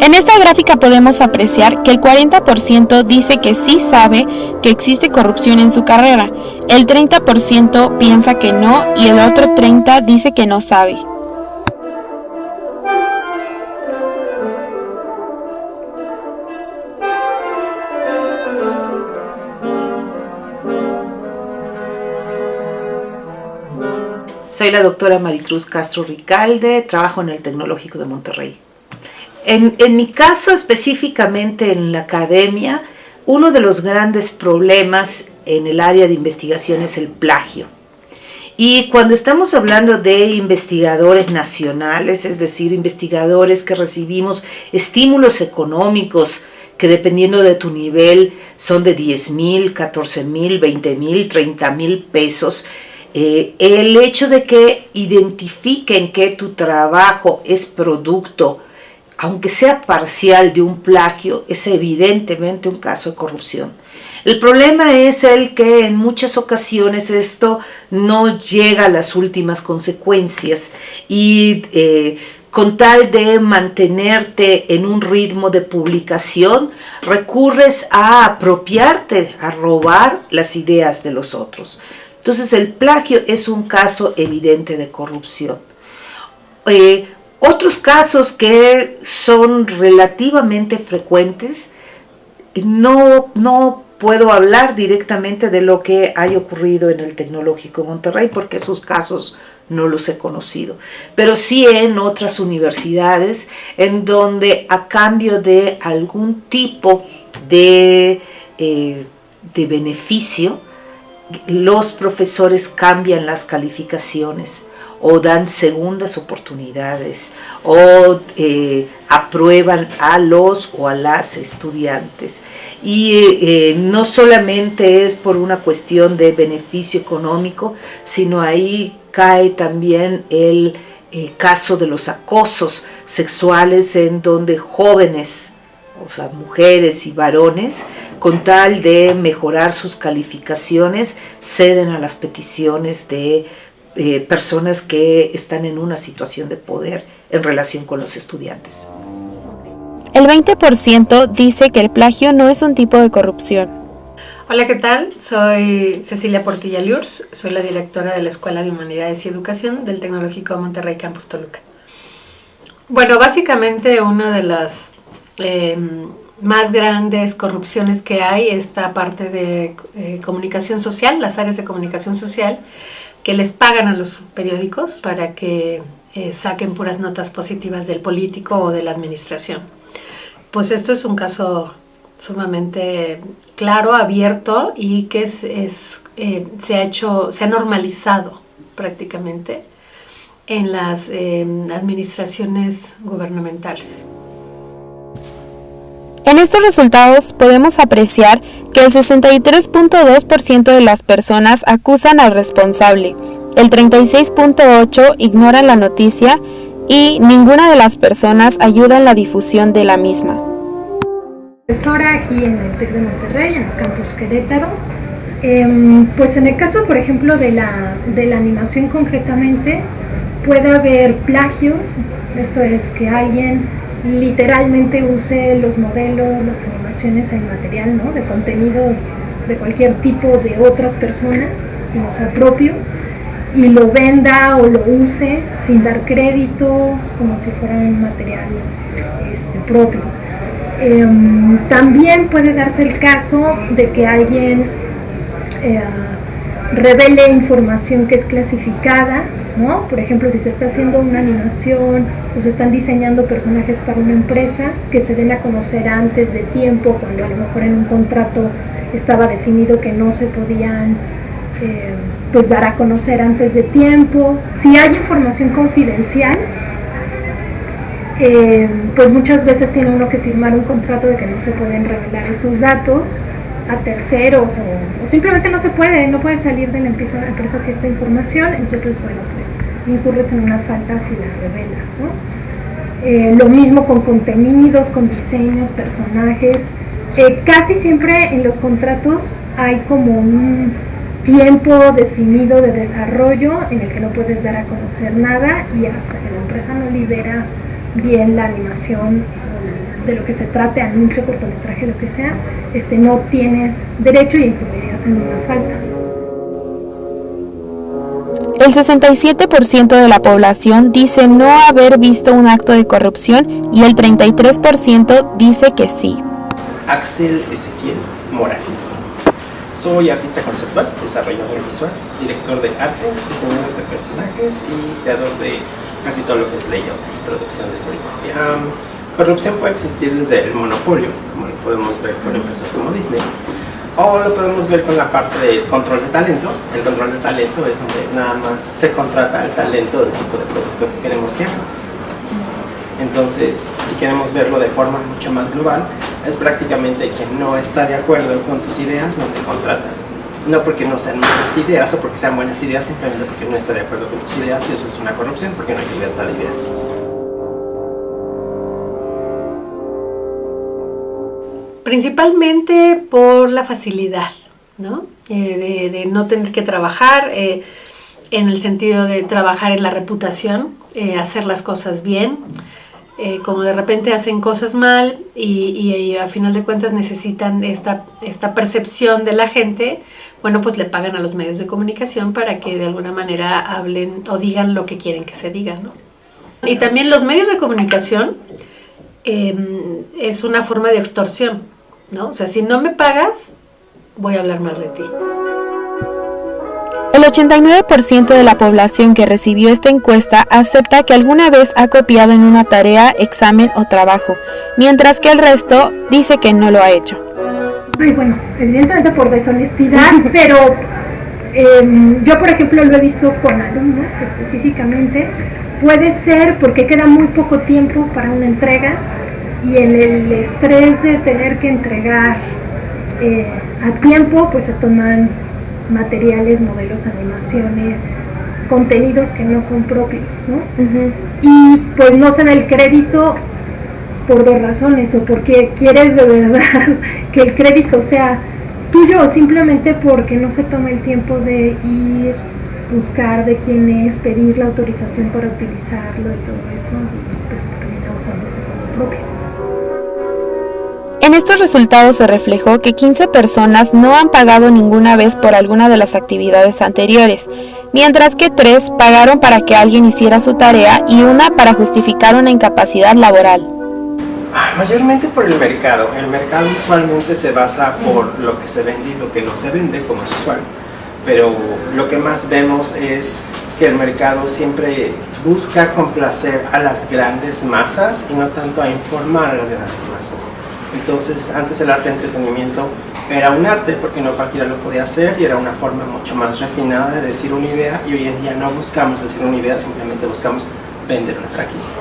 En esta gráfica podemos apreciar que el 40% dice que sí sabe que existe corrupción en su carrera, el 30% piensa que no y el otro 30% dice que no sabe. Soy la doctora Maricruz Castro Ricalde, trabajo en el Tecnológico de Monterrey. En mi caso, específicamente en la academia, uno de los grandes problemas en el área de investigación es el plagio. Y cuando estamos hablando de investigadores nacionales, es decir, investigadores que recibimos estímulos económicos que dependiendo de tu nivel son de 10,000, 14,000, 20,000, 30,000 pesos, el hecho de que identifiquen que tu trabajo es producto, aunque sea parcial, de un plagio, es evidentemente un caso de corrupción. El problema es el que en muchas ocasiones esto no llega a las últimas consecuencias y con tal de mantenerte en un ritmo de publicación, recurres a apropiarte, a robar las ideas de los otros. Entonces el plagio es un caso evidente de corrupción. Otros casos que son relativamente frecuentes, no puedo hablar directamente de lo que haya ocurrido en el Tecnológico de Monterrey porque esos casos no los he conocido, pero sí en otras universidades en donde a cambio de algún tipo de beneficio, los profesores cambian las calificaciones o dan segundas oportunidades o aprueban a los o a las estudiantes. Y no solamente es por una cuestión de beneficio económico, sino ahí cae también el caso de los acosos sexuales en donde jóvenes, o sea, mujeres y varones, con tal de mejorar sus calificaciones, ceden a las peticiones de personas que están en una situación de poder en relación con los estudiantes. El 20% dice que el plagio no es un tipo de corrupción. Hola, ¿qué tal? Soy Cecilia Portilla Liurs, soy la directora de la Escuela de Humanidades y Educación del Tecnológico de Monterrey Campus Toluca. Bueno, básicamente una de las más grandes corrupciones que hay, esta parte de comunicación social, las áreas de comunicación social, que les pagan a los periódicos para que saquen puras notas positivas del político o de la administración. Pues esto es un caso sumamente claro, abierto y que se ha normalizado prácticamente en las administraciones gubernamentales. En estos resultados podemos apreciar que el 63.2% de las personas acusan al responsable, el 36.8% ignoran la noticia y ninguna de las personas ayuda en la difusión de la misma. Profesora aquí en el TEC de Monterrey, en el campus Querétaro. Pues en el caso, por ejemplo, de la animación concretamente, puede haber plagios, esto es que alguien literalmente use los modelos, las animaciones en material, ¿no?, de contenido de cualquier tipo de otras personas, que no sea propio, y lo venda o lo use sin dar crédito, como si fuera un material propio. También puede darse el caso de que alguien revele información que es clasificada, ¿no? Por ejemplo, si se está haciendo una animación o se están diseñando personajes para una empresa, que se den a conocer antes de tiempo, cuando a lo mejor en un contrato estaba definido que no se podían pues dar a conocer antes de tiempo. Si hay información confidencial, pues muchas veces tiene uno que firmar un contrato de que no se pueden revelar esos datos a terceros o simplemente no puede salir de la empresa cierta información. Entonces, bueno, pues incurres en una falta si la revelas, ¿no? Lo mismo con contenidos, con diseños, personajes. Casi siempre en los contratos hay como un tiempo definido de desarrollo en el que no puedes dar a conocer nada, y hasta que la empresa no libera bien la animación de lo que se trate, anuncio, cortometraje, lo que sea, no tienes derecho y incurrirías en una falta. El 67% de la población dice no haber visto un acto de corrupción y el 33% dice que sí. Axel Ezequiel Morales. Soy artista conceptual, desarrollador visual, director de arte, diseñador de personajes y creador de casi todo lo que es layout y producción de storyboard. Corrupción puede existir desde el monopolio, como lo podemos ver con empresas como Disney, o lo podemos ver con la parte del control de talento. El control de talento es donde nada más se contrata el talento del tipo de producto que queremos que haga. Entonces, si queremos verlo de forma mucho más global, es prácticamente quien no está de acuerdo con tus ideas no te contrata. No porque no sean malas ideas o porque sean buenas ideas, simplemente porque no está de acuerdo con tus ideas, y eso es una corrupción porque no hay libertad de ideas. Principalmente por la facilidad, ¿no? De no tener que trabajar, en el sentido de trabajar en la reputación, hacer las cosas bien. Como de repente hacen cosas mal y a final de cuentas necesitan esta percepción de la gente, bueno, pues le pagan a los medios de comunicación para que de alguna manera hablen o digan lo que quieren que se diga, ¿no? Y también los medios de comunicación es una forma de extorsión, ¿no? O sea, si no me pagas, voy a hablar mal de ti. El 89% de la población que recibió esta encuesta acepta que alguna vez ha copiado en una tarea, examen o trabajo, mientras que el resto dice que no lo ha hecho. Ay, bueno, evidentemente por deshonestidad, pero yo, por ejemplo, lo he visto con alumnos específicamente. Puede ser porque queda muy poco tiempo para una entrega y en el estrés de tener que entregar a tiempo, pues se toman materiales, modelos, animaciones, contenidos que no son propios, ¿no? Uh-huh. Y pues no se da el crédito por dos razones, o porque quieres de verdad que el crédito sea tuyo, o simplemente porque no se toma el tiempo de ir, buscar de quién es, pedir la autorización para utilizarlo y todo eso, pues termina usándose como propio. En estos resultados se reflejó que 15 personas no han pagado ninguna vez por alguna de las actividades anteriores, mientras que 3 pagaron para que alguien hiciera su tarea y una para justificar una incapacidad laboral. Mayormente por el mercado. El mercado usualmente se basa por lo que se vende y lo que no se vende, como es usual. Pero lo que más vemos es que el mercado siempre busca complacer a las grandes masas y no tanto a informar a las grandes masas. Entonces, antes el arte de entretenimiento era un arte porque no cualquiera lo podía hacer y era una forma mucho más refinada de decir una idea, y hoy en día no buscamos decir una idea, simplemente buscamos vender una franquicia.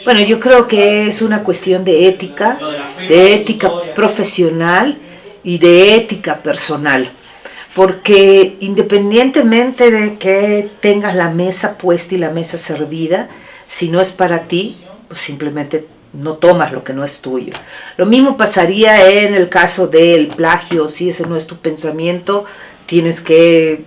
Bueno, yo creo que es una cuestión de ética profesional y de ética personal. Porque independientemente de que tengas la mesa puesta y la mesa servida, si no es para ti, pues simplemente no tomas lo que no es tuyo. Lo mismo pasaría en el caso del plagio. Si ese no es tu pensamiento, tienes que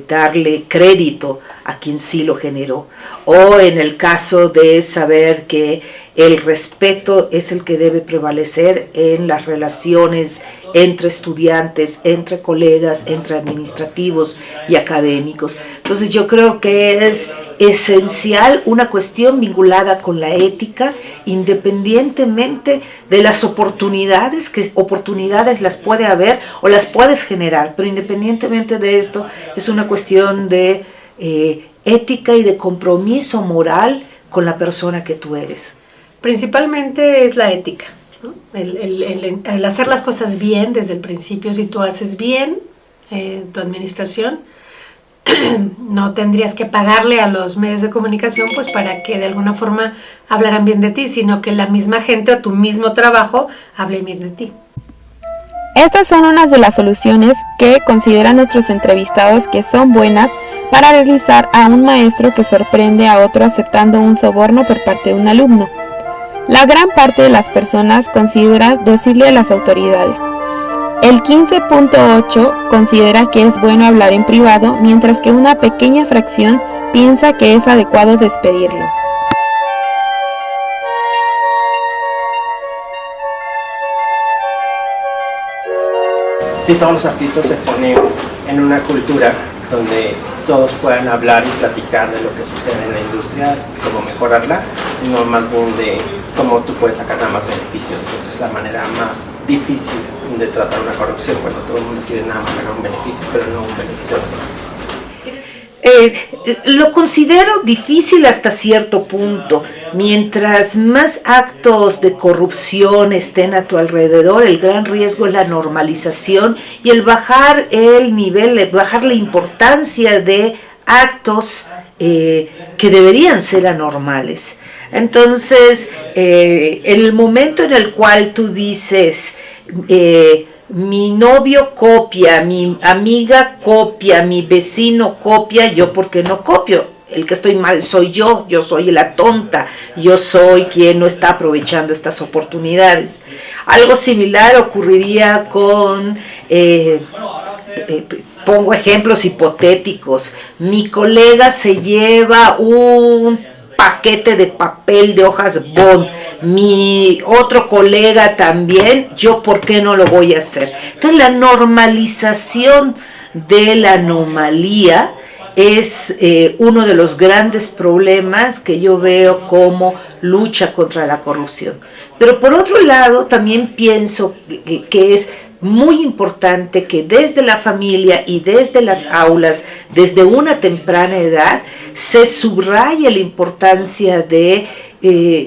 darle crédito a quien sí lo generó. O en el caso de saber que el respeto es el que debe prevalecer en las relaciones entre estudiantes, entre colegas, entre administrativos y académicos. Entonces yo creo que es esencial una cuestión vinculada con la ética, independientemente de las oportunidades, que oportunidades las puede haber o las puedes generar, pero independientemente de esto es una cuestión de ética y de compromiso moral con la persona que tú eres. Principalmente es la ética, ¿no? El hacer las cosas bien desde el principio. Si tú haces bien tu administración, no tendrías que pagarle a los medios de comunicación pues para que de alguna forma hablaran bien de ti, sino que la misma gente o tu mismo trabajo hable bien de ti. Estas son unas de las soluciones que consideran nuestros entrevistados que son buenas para realizar a un maestro que sorprende a otro aceptando un soborno por parte de un alumno. La gran parte de las personas considera decirle a las autoridades: El 15.8 considera que es bueno hablar en privado, mientras que una pequeña fracción piensa que es adecuado despedirlo. Si todos los artistas se ponen en una cultura donde todos puedan hablar y platicar de lo que sucede en la industria, cómo mejorarla, y no más bien de cómo tú puedes sacar nada más beneficios, que esa es la manera más difícil de tratar una corrupción, cuando todo el mundo quiere nada más sacar un beneficio, pero no un beneficio a los demás. Lo considero difícil hasta cierto punto. Mientras más actos de corrupción estén a tu alrededor, el gran riesgo es la normalización y el bajar el nivel, bajar la importancia de actos que deberían ser anormales. Entonces, el momento en el cual tú dices, mi novio copia, mi amiga copia, mi vecino copia, yo ¿por qué no copio? El que estoy mal soy yo soy la tonta, yo soy quien no está aprovechando estas oportunidades. Algo similar ocurriría con, pongo ejemplos hipotéticos, mi colega se lleva un paquete de papel de hojas bond, mi otro colega también, yo ¿por qué no lo voy a hacer? Entonces la normalización de la anomalía es uno de los grandes problemas que yo veo como lucha contra la corrupción. Pero por otro lado también pienso que es muy importante que desde la familia y desde las aulas, desde una temprana edad, se subraye la importancia de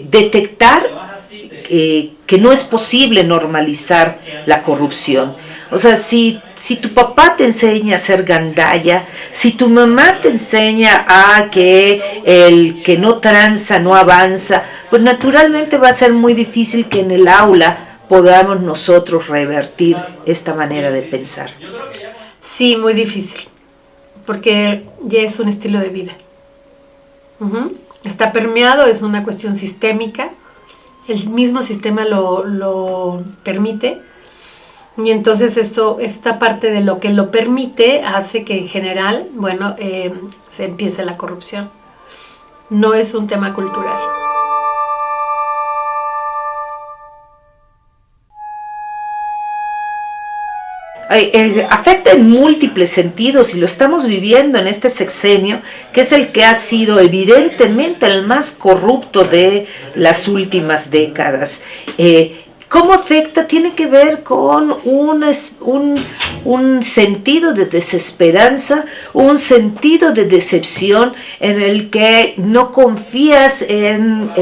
detectar que no es posible normalizar la corrupción. O sea, si tu papá te enseña a ser gandalla, si tu mamá te enseña a que el que no tranza no avanza, pues naturalmente va a ser muy difícil que en el aula podamos nosotros revertir esta manera de pensar. Sí, muy difícil, porque ya es un estilo de vida. Está permeado, es una cuestión sistémica, el mismo sistema lo permite, y entonces esta parte de lo que lo permite hace que en general, se empiece la corrupción. No es un tema cultural. Afecta en múltiples sentidos y lo estamos viviendo en este sexenio, que es el que ha sido evidentemente el más corrupto de las últimas décadas. ¿Cómo afecta? Tiene que ver con un sentido de desesperanza, un sentido de decepción en el que no confías en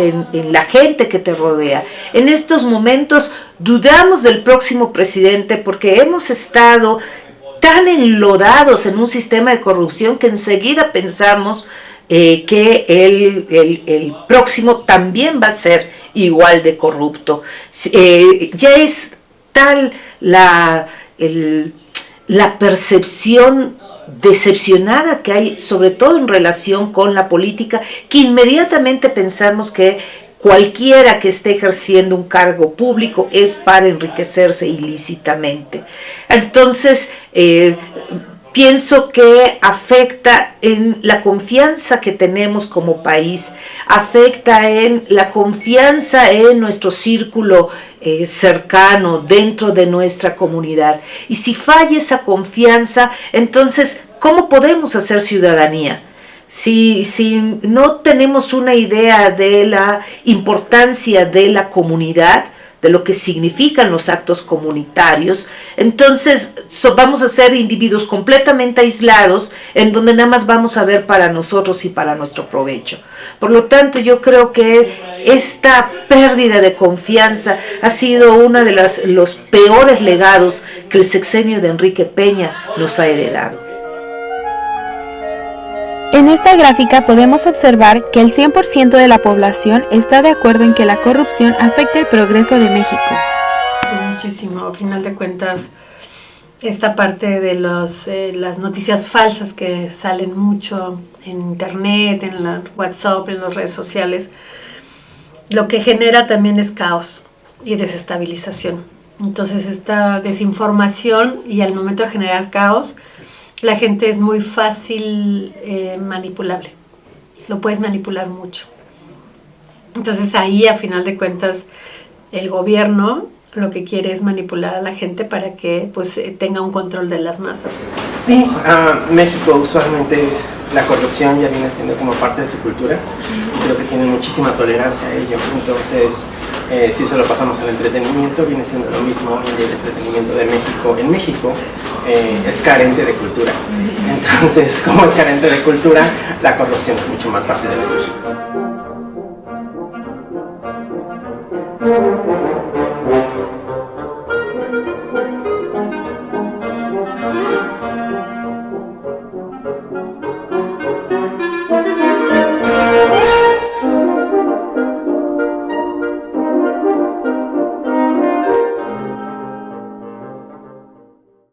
la gente que te rodea. En estos momentos dudamos del próximo presidente porque hemos estado tan enlodados en un sistema de corrupción que enseguida pensamos que el próximo también va a ser igual de corrupto. Ya es tal la percepción decepcionada que hay, sobre todo en relación con la política, que inmediatamente pensamos que cualquiera que esté ejerciendo un cargo público es para enriquecerse ilícitamente. Entonces, pienso que afecta en la confianza que tenemos como país, afecta en la confianza en nuestro círculo cercano, dentro de nuestra comunidad. Y si falla esa confianza, entonces, ¿cómo podemos hacer ciudadanía? Si no tenemos una idea de la importancia de la comunidad, de lo que significan los actos comunitarios, entonces vamos a ser individuos completamente aislados en donde nada más vamos a ver para nosotros y para nuestro provecho. Por lo tanto, yo creo que esta pérdida de confianza ha sido uno de los peores legados que el sexenio de Enrique Peña nos ha heredado. En esta gráfica podemos observar que el 100% de la población está de acuerdo en que la corrupción afecta el progreso de México. Pues muchísimo, a final de cuentas, esta parte de las noticias falsas que salen mucho en internet, en la WhatsApp, en las redes sociales, lo que genera también es caos y desestabilización. Entonces esta desinformación y al momento de generar caos, la gente es muy fácil manipulable. Lo puedes manipular mucho. Entonces ahí, a final de cuentas, el gobierno lo que quiere es manipular a la gente para que pues tenga un control de las masas. Sí, México usualmente la corrupción ya viene siendo como parte de su cultura. Creo que tiene muchísima tolerancia a ello. Entonces, si eso lo pasamos al entretenimiento, viene siendo lo mismo. Y el entretenimiento de México en México es carente de cultura. Entonces, como es carente de cultura, la corrupción es mucho más fácil de medir.